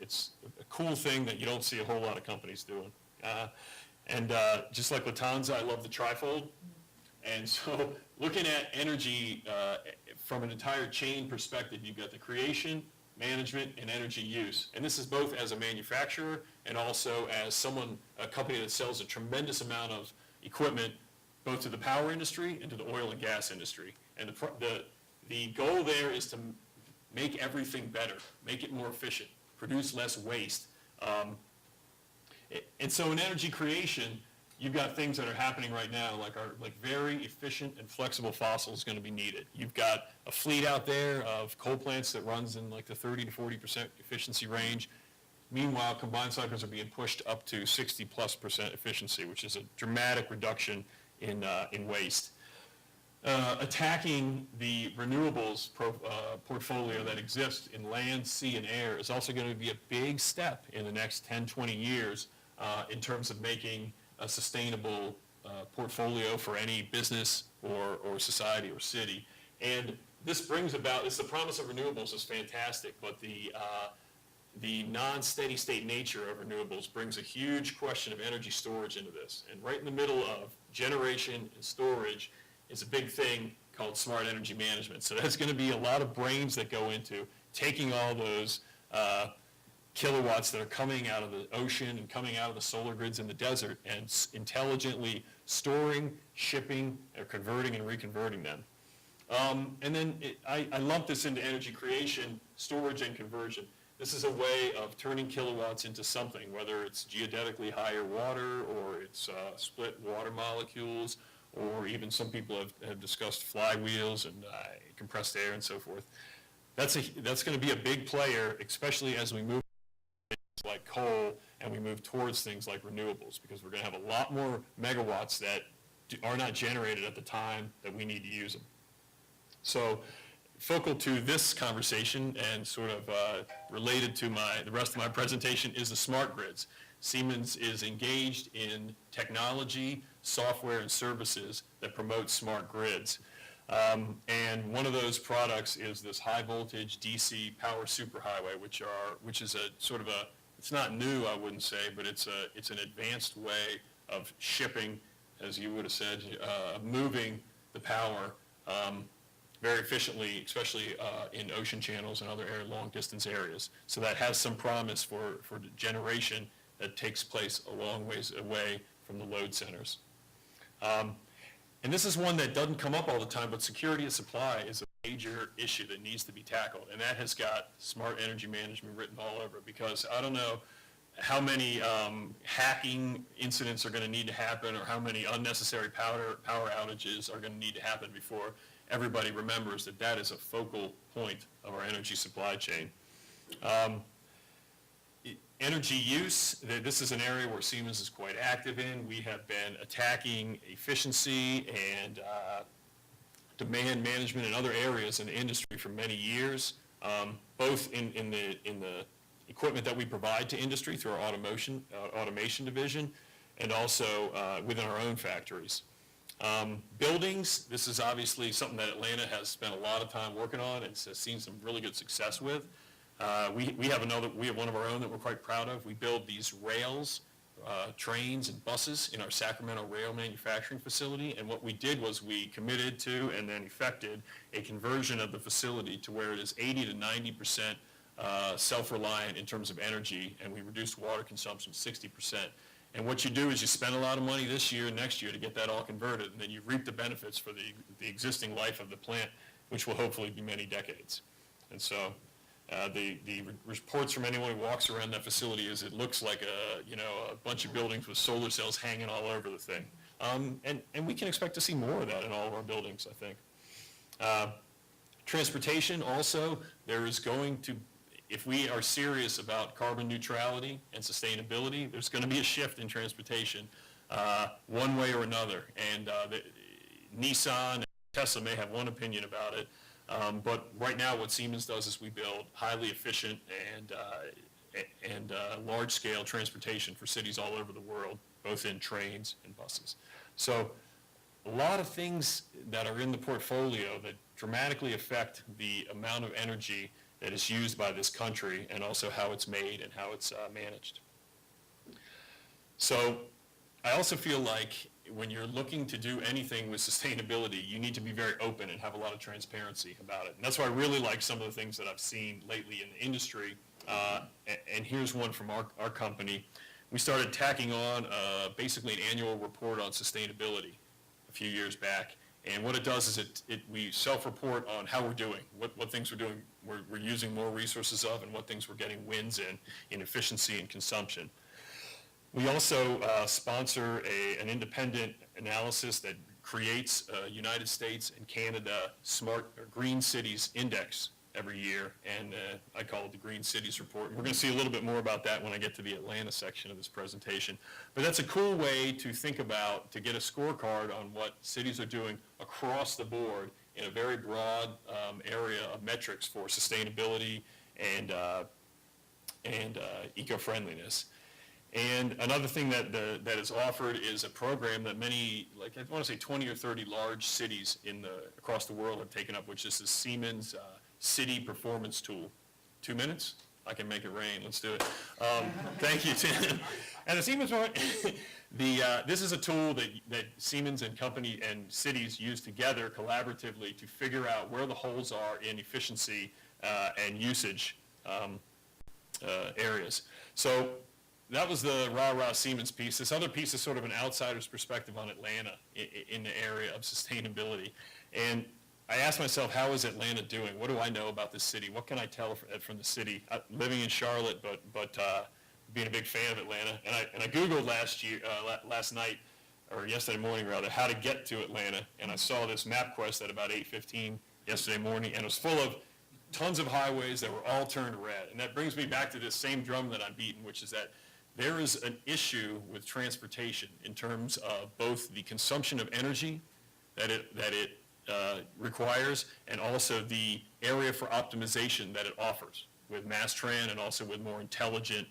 it's a cool thing that you don't see a whole lot of companies doing. Just like Lufthansa, I love the trifold. And so looking at energy from an entire chain perspective, you've got the creation, management, and energy use. And this is both as a manufacturer and also as a company that sells a tremendous amount of equipment both to the power industry and to the oil and gas industry. And the goal there is to make everything better, make it more efficient, produce less waste. And so in energy creation, you've got things that are happening right now, like very efficient and flexible fossil is going to be needed. You've got a fleet out there of coal plants that runs in like the 30 to 40% efficiency range. Meanwhile, combined cycles are being pushed up to 60+% efficiency, which is a dramatic reduction in waste. Attacking the renewables portfolio that exists in land, sea, and air is also going to be a big step in the next 10, 20 years in terms of making a sustainable portfolio for any business or society or city. And this brings about, the promise of renewables is fantastic, but the non-steady state nature of renewables brings a huge question of energy storage into this. And right in the middle of generation and storage is a big thing called smart energy management. So that's going to be a lot of brains that go into taking all those kilowatts that are coming out of the ocean and coming out of the solar grids in the desert and intelligently storing, shipping, or converting and reconverting them. And then I lump this into energy creation, storage, and conversion. This is a way of turning kilowatts into something, whether it's geodetically higher water or it's split water molecules, or even some people have discussed flywheels and compressed air and so forth. That's going to be a big player, especially as we move like coal and we move towards things like renewables, because we're going to have a lot more megawatts that are not generated at the time that we need to use them. So focal to this conversation and sort of related to the rest of my presentation is the smart grids. Siemens is engaged in technology, software, and services that promote smart grids. And one of those products is this high voltage DC power superhighway, which is a sort of it's not new, I wouldn't say, but it's an advanced way of shipping, as you would have said, moving the power very efficiently, especially in ocean channels and other long distance areas. So that has some promise for the generation that takes place a long ways away from the load centers. And this is one that doesn't come up all the time, but security of supply is a major issue that needs to be tackled. And that has got smart energy management written all over it, because I don't know how many hacking incidents are going to need to happen, or how many unnecessary power outages are going to need to happen before everybody remembers that that is a focal point of our energy supply chain. Energy use, this is an area where Siemens is quite active in. We have been attacking efficiency and demand management in other areas in the industry for many years, both in the equipment that we provide to industry through our automation division, and also within our own factories. Buildings, this is obviously something that Atlanta has spent a lot of time working on and has seen some really good success with. We have one of our own that we're quite proud of. We build these rails, trains, and buses in our Sacramento rail manufacturing facility. And what we did was we committed to and then effected a conversion of the facility to where it is 80 to 90% self-reliant in terms of energy, and we reduced water consumption 60%. And what you do is you spend a lot of money this year and next year to get that all converted, and then you reap the benefits for the existing life of the plant, which will hopefully be many decades. And so the reports from anyone who walks around that facility is it looks like a bunch of buildings with solar cells hanging all over the thing. And we can expect to see more of that in all of our buildings, I think. Transportation also, there is going to, if we are serious about carbon neutrality and sustainability, there's going to be a shift in transportation one way or another. And Nissan and Tesla may have one opinion about it, but right now what Siemens does is we build highly efficient and large-scale transportation for cities all over the world, both in trains and buses. So a lot of things that are in the portfolio that dramatically affect the amount of energy that is used by this country and also how it's made and how it's managed. So I also feel like when you're looking to do anything with sustainability, you need to be very open and have a lot of transparency about it. And that's why I really like some of the things that I've seen lately in the industry. And here's one from our company. We started tacking on basically an annual report on sustainability a few years back. And what it does is we self-report on how we're doing, what things we're doing, we're using more resources of, and what things we're getting wins in efficiency and consumption. We also sponsor an independent analysis that creates a United States and Canada Smart or Green Cities Index every year, and I call it the Green Cities Report. We're going to see a little bit more about that when I get to the Atlanta section of this presentation. But that's a cool way to think about, to get a scorecard on what cities are doing across the board in a very broad area of metrics for sustainability and eco-friendliness. And another thing that is offered is a program that many, like I want to say 20 or 30 large cities across the world have taken up, which is the Siemens City Performance Tool. 2 minutes? I can make it rain. Let's do it. Thank you, Tim. And the Siemens one, this is a tool that Siemens and company and cities use together collaboratively to figure out where the holes are in efficiency and usage areas. So that was the rah-rah Siemens piece. This other piece is sort of an outsider's perspective on Atlanta in the area of sustainability. And I asked myself, how is Atlanta doing? What do I know about this city? What can I tell from the city? Living in Charlotte, but being a big fan of Atlanta. And I Googled last night, or yesterday morning rather, how to get to Atlanta. And I saw this MapQuest at about 8:15 yesterday morning, and it was full of tons of highways that were all turned red. And that brings me back to this same drum that I'm beating, which is that there is an issue with transportation in terms of both the consumption of energy that it requires, and also the area for optimization that it offers with mass tran and also with more intelligent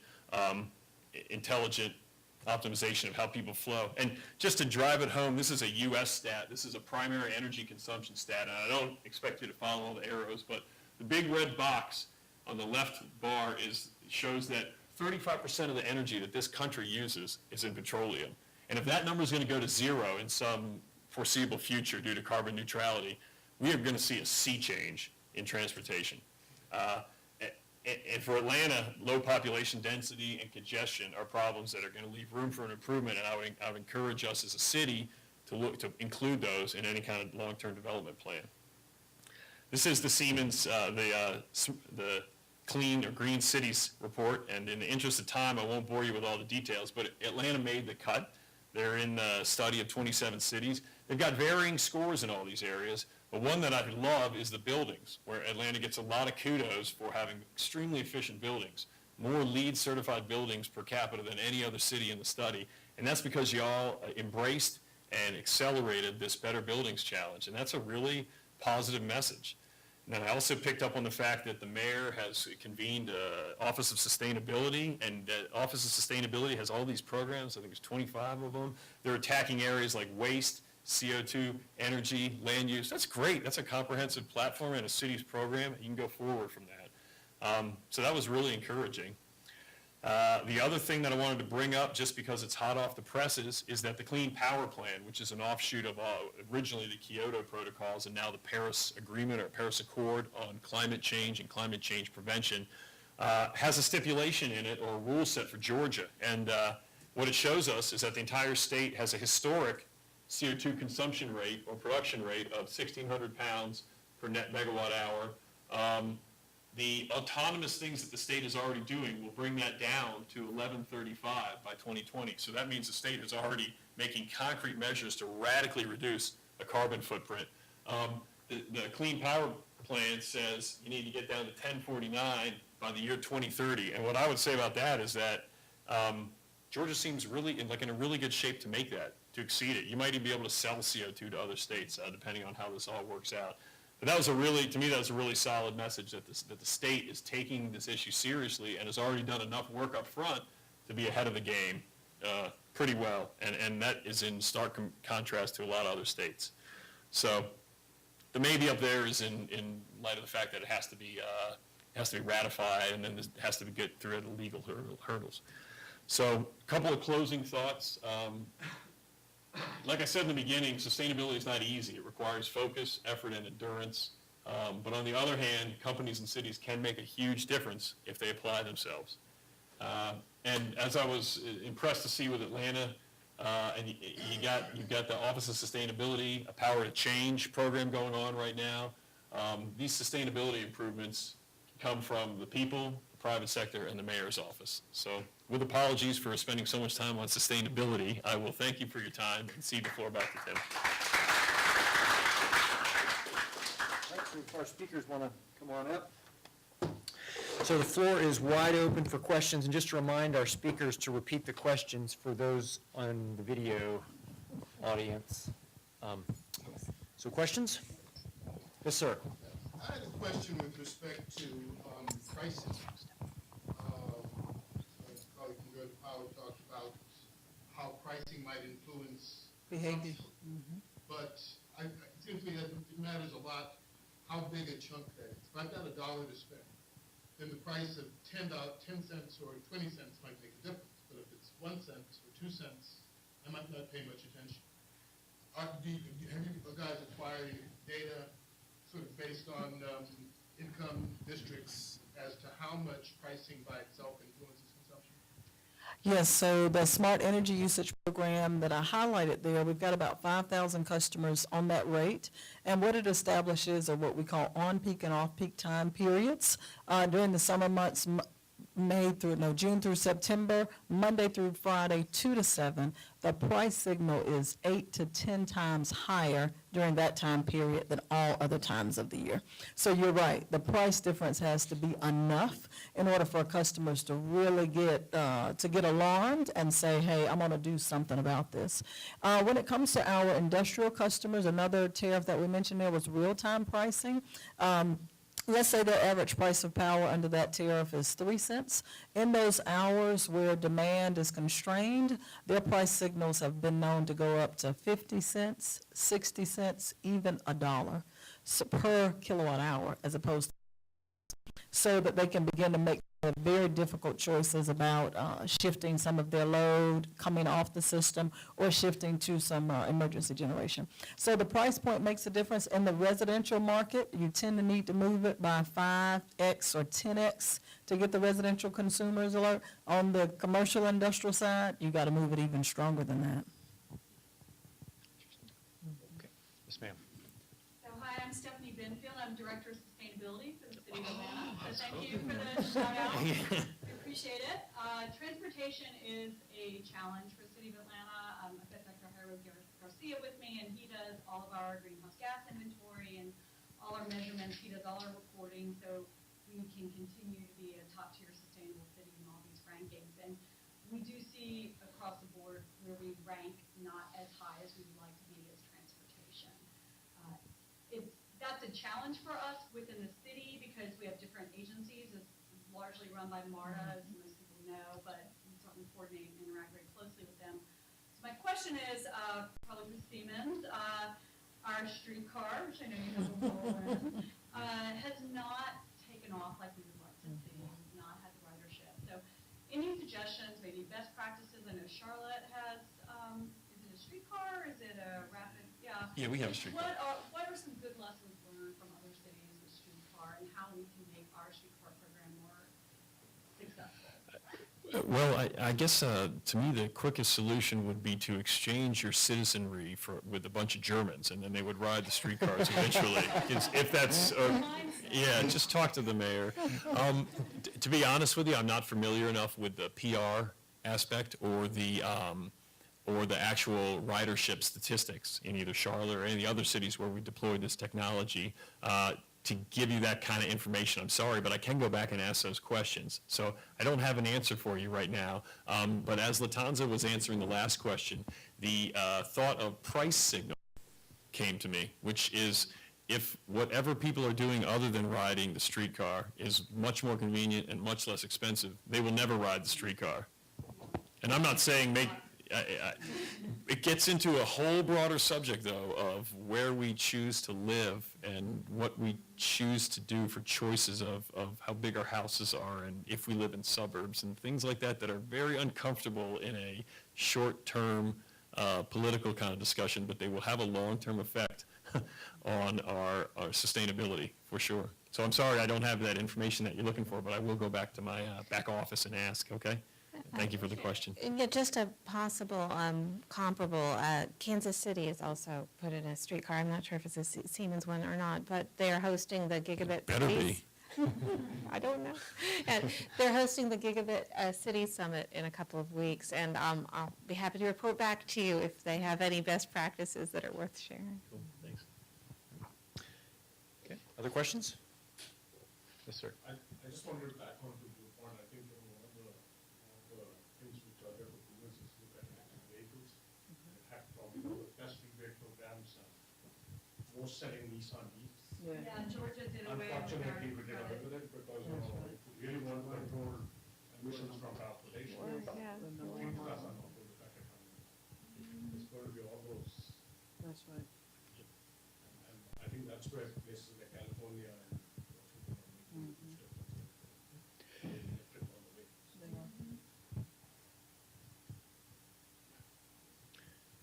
optimization of how people flow. And just to drive it home, this is a U.S. stat. This is a primary energy consumption stat, and I don't expect you to follow all the arrows, but the big red box on the left bar shows that 35% of the energy that this country uses is in petroleum. And if that number is going to go to zero in some foreseeable future due to carbon neutrality, we are going to see a sea change in transportation. And for Atlanta, low population density and congestion are problems that are going to leave room for an improvement, and I would encourage us as a city to include those in any kind of long-term development plan. This is the Siemens, the Clean or Green Cities report, and in the interest of time, I won't bore you with all the details, but Atlanta made the cut. They're in the study of 27 cities. They've got varying scores in all these areas, but one that I love is the buildings, where Atlanta gets a lot of kudos for having extremely efficient buildings, more LEED certified buildings per capita than any other city in the study, and that's because y'all embraced and accelerated this Better Buildings Challenge, and that's a really positive message. And I also picked up on the fact that the mayor has convened Office of Sustainability, and the Office of Sustainability has all these programs. I think there's 25 of them. They're attacking areas like waste, CO2, energy, land use. That's great. That's a comprehensive platform and a city's program. You can go forward from that. So that was really encouraging. The other thing that I wanted to bring up, just because it's hot off the presses, is that the Clean Power Plan, which is an offshoot of originally the Kyoto Protocols and now the Paris Agreement or Paris Accord on climate change and climate change prevention, has a stipulation in it or a rule set for Georgia. And What it shows us is that the entire state has a historic CO2 consumption rate or production rate of 1,600 pounds per net megawatt hour. The autonomous things that the state is already doing will bring that down to 1135 by 2020. So that means the state is already making concrete measures to radically reduce a carbon footprint. The Clean Power Plan says you need to get down to 1049 by the year 2030. And what I would say about that is that Georgia seems really in a really good shape to make that, to exceed it. You might even be able to sell CO2 to other states, depending on how this all works out. But that was to me, that was a really solid message that the state is taking this issue seriously and has already done enough work up front to be ahead of the game pretty well. And that is in stark contrast to a lot of other states. So the maybe up there is in light of the fact that it has to be ratified and then it has to get through the legal hurdles. So a couple of closing thoughts. Like I said in the beginning, sustainability is not easy. It requires focus, effort, and endurance. But on the other hand, companies and cities can make a huge difference if they apply themselves. And as I was impressed to see with Atlanta, and you've got the Office of Sustainability, a Power to Change program going on right now. These sustainability improvements come from the people, the private sector, and the mayor's office. So with apologies for spending so much time on sustainability, I will thank you for your time and cede the floor back to Tim. All right, so if our speakers want to come on up. So the floor is wide open for questions, and just to remind our speakers to repeat the questions for those on the video audience. So questions? Yes, sir. I had a question with respect to pricing. My colleague from Good Power talked about how pricing might influence Behavior. consumption. But it seems to me that it matters a lot how big a chunk that is. If I've got $1 to spend, then the price of 10 cents or 20 cents might make a difference. But if it's 1 cent or 2 cents, I might not pay much attention. Have you guys acquired data sort of based on income districts as to how much pricing by itself influences consumption? Yes, so the Smart Energy Usage Program that I highlighted there, we've got about 5,000 customers on that rate. And what it establishes are what we call on-peak and off-peak time periods. During the summer months, June through September, Monday through Friday, 2 to 7, the price signal is 8 to 10 times higher during that time period than all other times of the year. So you're right, the price difference has to be enough in order for customers to really get alarmed and say, hey, I'm going to do something about this. When it comes to our industrial customers, another tariff that we mentioned there was real-time pricing. Let's say the average price of power under that tariff is 3 cents. In those hours where demand is constrained, their price signals have been known to go up to 50 cents, 60 cents, even $1 per kilowatt hour, as opposed to, so that they can begin to make very difficult choices about shifting some of their load coming off the system or shifting to some emergency generation. So the price point makes a difference. In the residential market, you tend to need to move it by 5x or 10x to get the residential consumers alert. On the commercial industrial side, you got to move it even stronger than that. Okay. Yes, ma'am. So hi, I'm Stephanie Benfield. I'm Director of Sustainability for the City of Atlanta. So thank you for the shout out. We appreciate it. Transportation is a challenge for the City of Atlanta. I've got Dr. Jairo Garcia with me, and he does all of our greenhouse gas inventory and all our measurements. He does all our reporting, so we can continue to be a top-tier sustainable city in all these rankings. And we do see across the board where we rank not as high as we would like to be as transportation. That's a challenge for us within the city because we have different agencies. It's largely run by MARTA, as most people know, but we certainly coordinate and interact very closely with them. So my question is, probably for Siemens, our streetcar, which I know you have a role in, has not taken off like we would like to see. Has not had the ridership. So any suggestions, maybe best practices? I know Charlotte has, is it a streetcar? Is it a rapid? Yeah. Yeah, we have a streetcar. What are some good lessons learned from other cities with streetcar and how we can make our streetcar program more successful? Well, I guess to me, the quickest solution would be to exchange your citizenry with a bunch of Germans, and then they would ride the streetcars eventually. If that's, yeah, just talk to the mayor. To be honest with you, I'm not familiar enough with the PR aspect or the actual ridership statistics in either Charlotte or any of the other cities where we deployed this technology to give you that kind of information. I'm sorry, but I can go back and ask those questions. So I don't have an answer for you right now. But as Latanza was answering the last question, the thought of price signal came to me, which is if whatever people are doing other than riding the streetcar is much more convenient and much less expensive, they will never ride the streetcar. And I'm not saying it gets into a whole broader subject, though, of where we choose to live and what we choose to do for choices of how big our houses are and if we live in suburbs and things like that that are very uncomfortable in a short-term political kind of discussion, but they will have a long-term effect on our sustainability, for sure. So I'm sorry I don't have that information that you're looking for, but I will go back to my back office and ask, okay? Thank you for the question. Yeah, just a possible comparable, Kansas City has also put in a streetcar. I'm not sure if it's a Siemens one or not, but they're hosting the Gigabit Better Cities. be. I don't know. And they're hosting the Gigabit City Summit in a couple of weeks, and I'll be happy to report back to you if they have any best practices that are worth sharing. Cool, thanks. Okay, other questions? Yes, sir. I just wanted to back on to your point. I think one of the things which are there for students is look at electric vehicles. They have probably one of the best rebate programs, most selling Nissan Leafs. Yeah, Georgia did away with Unfortunately, we did credit. away with it because if we really want to control emissions from transportation, Yeah. that's not going to affect economy. It's going to be all those. That's right. And I think that's where places like California and Washington are making a huge difference. Electric on the way.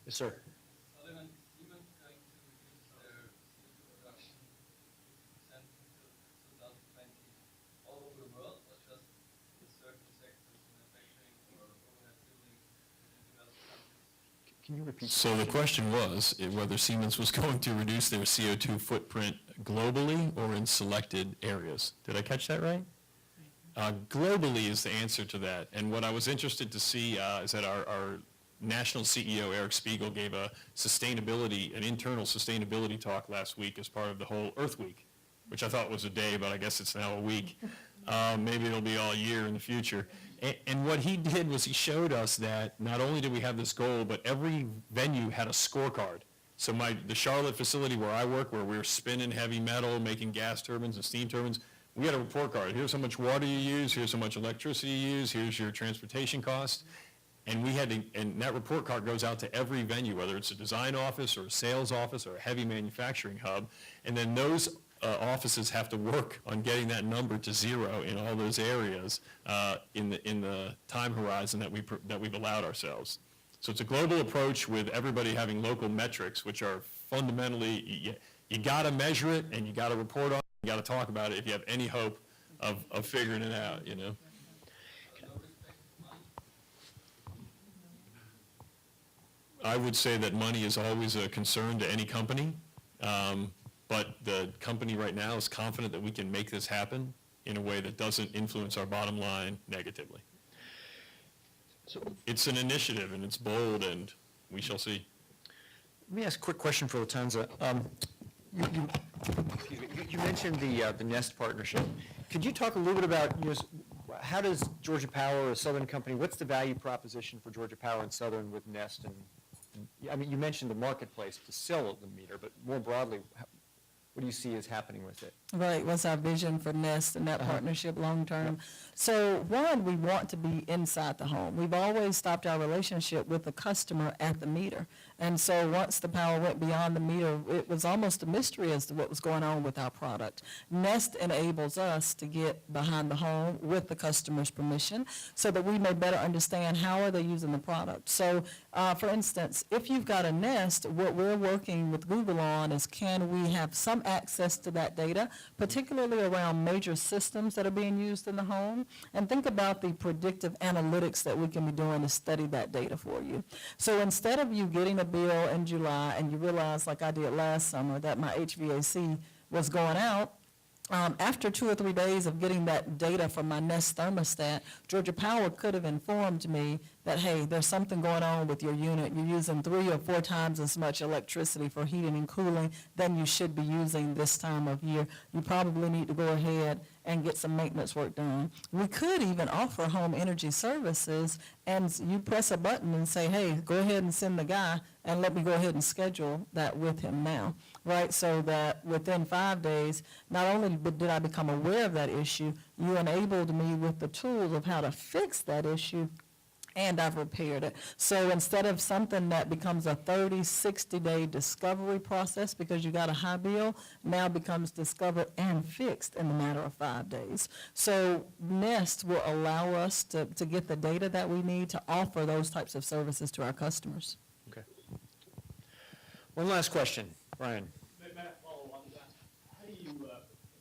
Yes, sir. Sullivan, is Siemens going to reduce their CO2 production 50% until 2020 all over the world, or just in certain sectors, manufacturing or overhead buildings in developed countries? Can you repeat? So the question was whether Siemens was going to reduce their CO2 footprint globally or in selected areas. Did I catch that right? Globally is the answer to that. And what I was interested to see is that our national CEO, Eric Spiegel, gave an internal sustainability talk last week as part of the whole Earth Week, which I thought was a day, but I guess it's now a week. Maybe it'll be all year in the future. And what he did was he showed us that not only did we have this goal, but every venue had a scorecard. So the Charlotte facility where I work, where we're spinning heavy metal, making gas turbines and steam turbines, we had a report card. Here's how much water you use, here's how much electricity you use, here's your transportation cost. And and that report card goes out to every venue, whether it's a design office or a sales office or a heavy manufacturing hub. And then those offices have to work on getting that number to zero in all those areas in the time horizon that we've allowed ourselves. So it's a global approach with everybody having local metrics, which are fundamentally, you got to measure it and you got to report on it, you got to talk about it if you have any hope of figuring it out, you know. I would say that money is always a concern to any company, but the company right now is confident that we can make this happen in a way that doesn't influence our bottom line negatively. So it's an initiative, and it's bold, and we shall see. Let me ask a quick question for Latanza. You mentioned the Nest partnership. Could you talk a little bit about, how does Georgia Power, a Southern company, what's the value proposition for Georgia Power and Southern with Nest? And I mean, you mentioned the marketplace to sell the meter, but more broadly, what do you see as happening with it? Right, what's our vision for Nest and that partnership long-term? So one, we want to be inside the home. We've always stopped our relationship with the customer at the meter. And so once the power went beyond the meter, it was almost a mystery as to what was going on with our product. Nest enables us to get behind the home with the customer's permission so that we may better understand how are they using the product. So for instance, if you've got a Nest, what we're working with Google on is can we have some access to that data, particularly around major systems that are being used in the home, and think about the predictive analytics that we can be doing to study that data for you. So instead of you getting a bill in July and you realize, like I did last summer, that my HVAC was going out, after 2 or 3 days of getting that data from my Nest thermostat, Georgia Power could have informed me that, hey, there's something going on with your unit. You're using 3 or 4 times as much electricity for heating and cooling than you should be using this time of year. You probably need to go ahead and get some maintenance work done. We could even offer home energy services, and you press a button and say, hey, go ahead and send the guy, and let me go ahead and schedule that with him now, right? So that within 5 days, not only did I become aware of that issue, you enabled me with the tools of how to fix that issue, and I've repaired it. So instead of something that becomes a 30, 60-day discovery process because you got a high bill, now becomes discovered and fixed in a matter of 5 days. So Nest will allow us to get the data that we need to offer those types of services to our customers. Okay. One last question, Brian. Matt, follow on to that. How do you,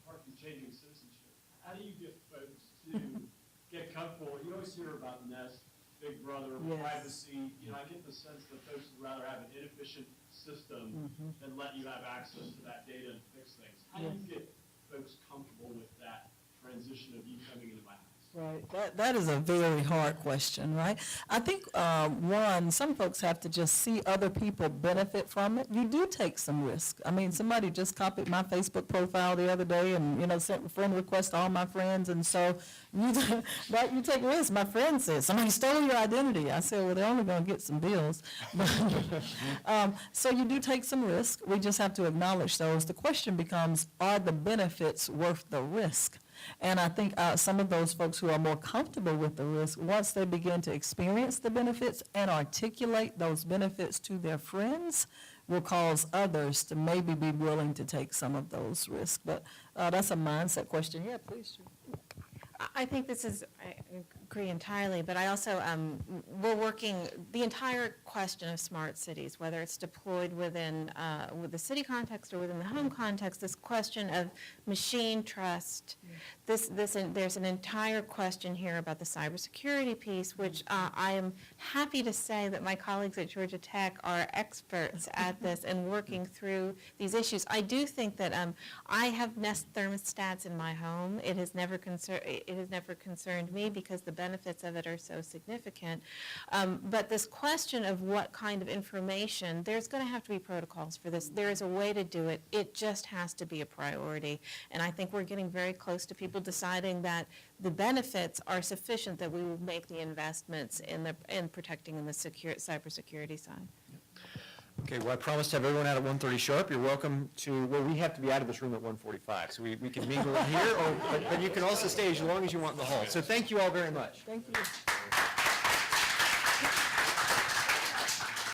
apart from changing citizenship, how do you get folks to get comfortable? You always hear about Nest, Big Brother, Yes. privacy. You know, I get the sense that folks would rather have an inefficient system than let you have access to that data and fix things. How do you get folks comfortable with that transition of you coming into my house? Right, that is a very hard question, right? I think, one, some folks have to just see other people benefit from it. You do take some risk. I mean, somebody just copied my Facebook profile the other day and, you know, sent a friend request to all my friends, and so you take risks. My friend said, somebody stole your identity. I said, well, they're only going to get some bills. So you do take some risk. We just have to acknowledge those. The question becomes, are the benefits worth the risk? And I think some of those folks who are more comfortable with the risk, once they begin to experience the benefits and articulate those benefits to their friends, will cause others to maybe be willing to take some of those risks. But that's a mindset question. Yeah, please. I think this is, I agree entirely, but I also, we're working, the entire question of smart cities, whether it's deployed within, with the city context or within the home context, this question of machine trust, there's an entire question here about the cybersecurity piece, which I am happy to say that my colleagues at Georgia Tech are experts at this and working through these issues. I do think that I have Nest thermostats in my home. It has never concerned me because the benefits of it are so significant. But this question of what kind of information, there's going to have to be protocols for this. There is a way to do it. It just has to be a priority. And I think we're getting very close to people deciding that the benefits are sufficient that we will make the investments in protecting in the cybersecurity side. Okay, well, I promised to have everyone out at 1:30 sharp. You're welcome to, well, we have to be out of this room at 1:45, so we can mingle in here, but you can also stay as long as you want in the hall. So thank you all very much. Thank you.